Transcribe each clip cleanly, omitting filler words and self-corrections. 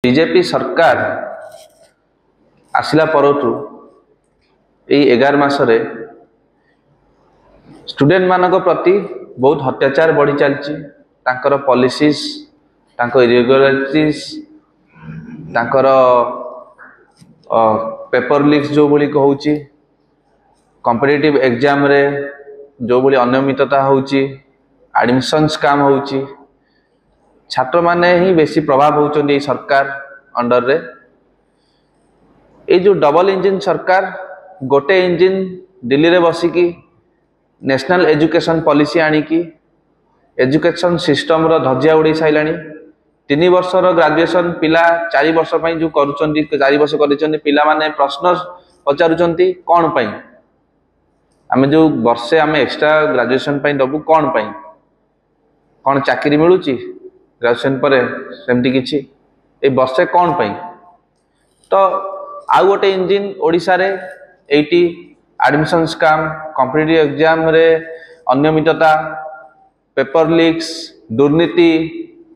BJP सरकार आसिला परठू यही 11 मासरे student मानक प्रति बहुत अत्याचार बढ़ी चलची। तांकर पॉलिसीज, तांकर इरेगुलारिटीज, तांकर पेपर लीक्स जो भली कहूची, कॉम्पिटिटिव एग्जाम रे जो भली अनियमितता होची, एडमिशन स्कैम होची, छात्र माने ही बेसी प्रभाव होचंदी सरकार अंडर रे। ये जो डबल इंजिन सरकार गोटे इंजिन दिल्ली रे बसिकी नेशनल एजुकेशन पॉलिसी आनिकी एजुकेशन सिस्टम रो धज्जिया उड़े साइलानी। 3 वर्षर ग्रेजुएशन पिला 4 वर्ष पई जो करूचंदी, 4 वर्ष करिचंदी पिला माने प्रश्न पचारुचंती कोन पई आमे जो वर्षे आमे एक्स्ट्रा ग्रेजुएशन पई दबु कोन पई, कोन चाकरी मिलुची ग्रेजुएशन पर सेमती किछि ए वर्षे कोन पई। तो आउ गोटे इंजिन ओडिसा रे 80 एडमिशन स्कैम, कॉम्पिटिटिव एग्जाम रे अनियमितता, पेपर लीक्स, दुर्नीति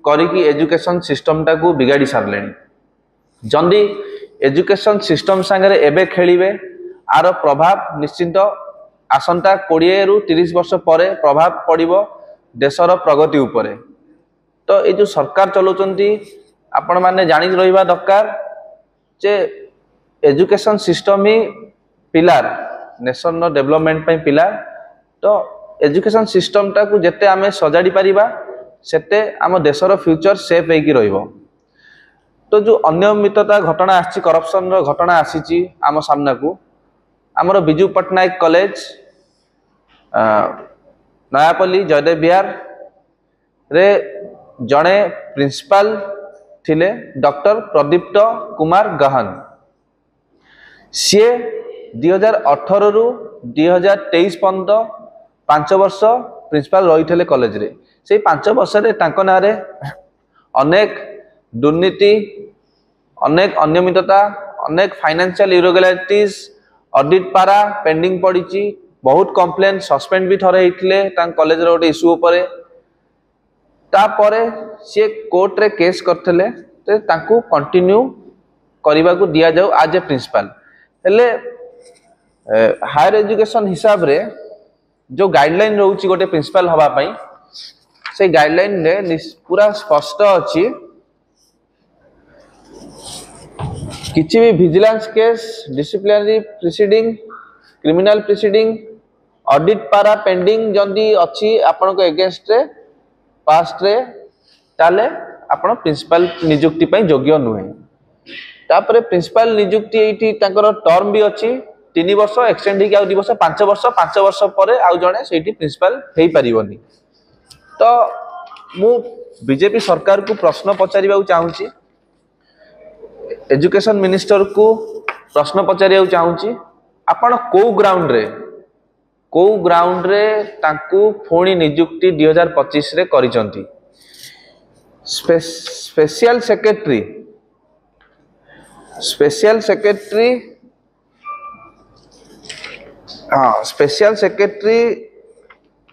करिकी एजुकेशन सिस्टम टाकू बिगाड़ी सारलेनी। जंदी एजुकेशन सिस्टम संगे एबे खेलिबे आर प्रभाव निश्चित आसंता 20 रु 30 वर्ष पर प्रभाव पड़िबो देशर प्रगति उपरे। तो ये जो सरकार चलाउचंती आपण माने जानि रहिबा दरकार जे एजुकेशन सिस्टम ही पिलार नेशन डेवलपमेंट पई पिलार। तो एजुकेशन सिस्टम टाकू जेते आमे सजाड़ी परिबा सेते आम देशर फ्यूचर सेफ होइकी रहिबो। तो जो अनियमितता घटना आछि, करप्शन रो घटना आसीची आम सामना को, आमर बिजू पट्टनायक कॉलेज नयापल्ली जयदेव विहार रे जड़े प्रिंसिपल थिले डॉक्टर प्रदीप्त कुमार गहन। सी 2018 रु 2023 पर्यंत 5 वर्ष प्रिंसिपल रही थे कॉलेज रे। से 5 वर्ष रे तांको नारे अनेक दुर्नीति, अनेक अनियमितता, अनेक फाइनेंशियल इरेगुलारिटीज, ऑडिट पारा पेंडिंग पड़ी, बहुत कंप्लेन सस्पेंड भी थरे होते कॉलेज रो गोटे इश्यू उपरे। तापरे सी कोर्ट रे केस करथिले ते तांको कंटिन्यू करबा को दिया जाऊ आज ए प्रिंसिपल। हेले हायर एजुकेशन हिसाब रे जो गाइडलाइन रहउची गोटे प्रिंसिपल हवा पई, से गाइडलाइन रे पूरा स्पष्ट अछि किछि भी vigilance case, disciplinary proceeding, criminal proceeding, audit पारा पेंडिंग जंदी अछि आपन को अगेंस्ट रे पास्ट रे ताले आपण प्रिंसिपल नियुक्ति पई योग्य नुहे। तापरे प्रिंसिपल नियुक्ति एठी तांकर टर्म भी अछि 3 वर्ष एक्सटेंड ही आ 2 वर्ष 5 वर्ष 5 वर्ष परे आउ जणे सेठी प्रिंसिपल हेई परिबनी। तो मु बीजेपी सरकार को प्रश्न पचारिबा चाहूची, एजुकेशन मिनिस्टर को प्रश्न पचारिबा चाहूची, आपण को ग्राउंड रे तांकू फोनी नियुक्ति 2025 रे करिसंती। स्पेशल सेक्रेटरी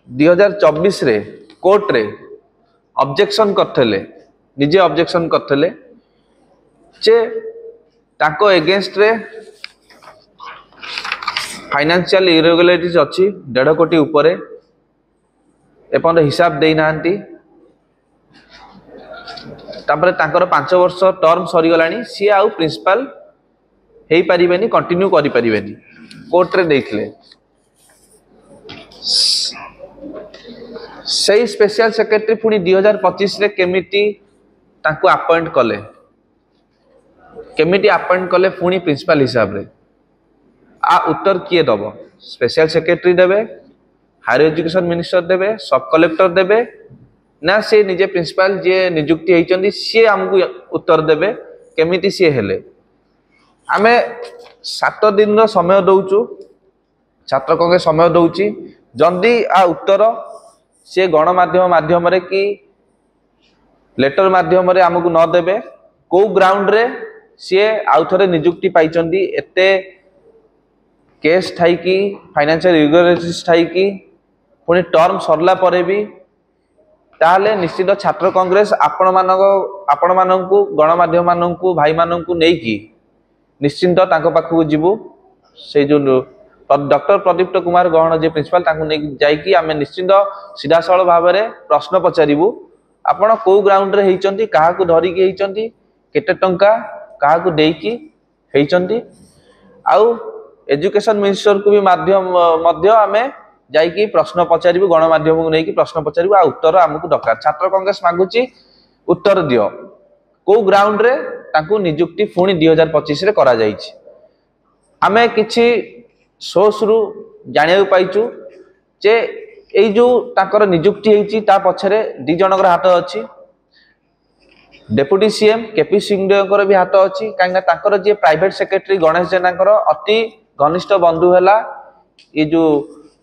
2024 रे कोर्ट रे ऑब्जेक्शन करथले, निजे ऑब्जेक्शन करथले जे तांको अगेंस्ट रे फाइनेंशियल इरेगुलारिटीज अच्छी 1.5 कोटी उपरे एपन हिसाब दे नांती। तापरे तांकर 5 वर्ष टर्म सरी गलानी, सी आउ प्रिंसिपल हेई परिबेनी, कंटिन्यू करि परिबेनी, कोर्ट रे देखले। सही स्पेशल सेक्रेटरी पुनी 2025 रे केमिति तांको अपॉइंट कले, केमिति अपॉइंट कले पुनी प्रिंसिपल हिसाब रे आ उत्तर किए दब? स्पेशल सेक्रेटरी देवे, हायर एजुकेशन मिनिस्टर देवे, सब कलेक्टर देवे ना से निजे प्रिंसिपल जे नियुक्ति होइचंदी सी हमकु उत्तर देवे केमिति सी हेले? आमे 7 दिन रो समय दउचु, छात्र को समय दउची, जल्दी आ उत्तर से गणमाध्यम रे कि लेटर माध्यम रे हमकु न देवे, को ग्राउंड रे सी आउ थरे नियुक्ति पाइचंदी, एते केस ठाई की फाइनेंशियल इरेगुलारिटीज ठाई की पुणी टर्म सरला परे भी ताहले निश्चित छात्र कांग्रेस आपण मानकु गणमाध्यम मानकु भाई मानकु नेकी निश्चिंत तांको पाखु जीवु से जो डॉक्टर प्रदीप्त कुमार गहन जे प्रिंसिपल तांको ने जाईकी आमे निश्चिंत सीधा सरल भाव में प्रश्न पचारिबु आपण को ग्राउंड रे हेचंती काहा को धरी के हेचंती केते टंका काहा को देकी हेचंती आउ एजुकेशन मिनिस्टर को भी माध्यम मध्य आमे जाईकी प्रश्न पचारिबु गणमाध्यम को नेकी प्रश्न पचारिबु आ उत्तर हमकु दरकार छात्र कांग्रेस मागुची उत्तर दियो को ग्राउंड रे तांको नियुक्ति पुणी 2025 रे करा जाईची आमे किछि सोर्स रु जानिया पाइचु जे एई जो ताकर नियुक्ति हेची ता पछरे दि जनकर हाथ अछि डेप्यूटी सीएम केपी सिंहदेव भी हाथ अछि कांगा ताकर जे प्राइवेट सेक्रेटरी गणेश जेनाकर अति घनिष्ठ बंधु हैला ये जो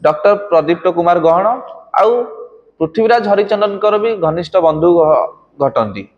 डॉक्टर प्रदीप्त कुमार गहन आउ पृथ्वीराज हरिचंदन भी घनिष्ठ बंधु घटंती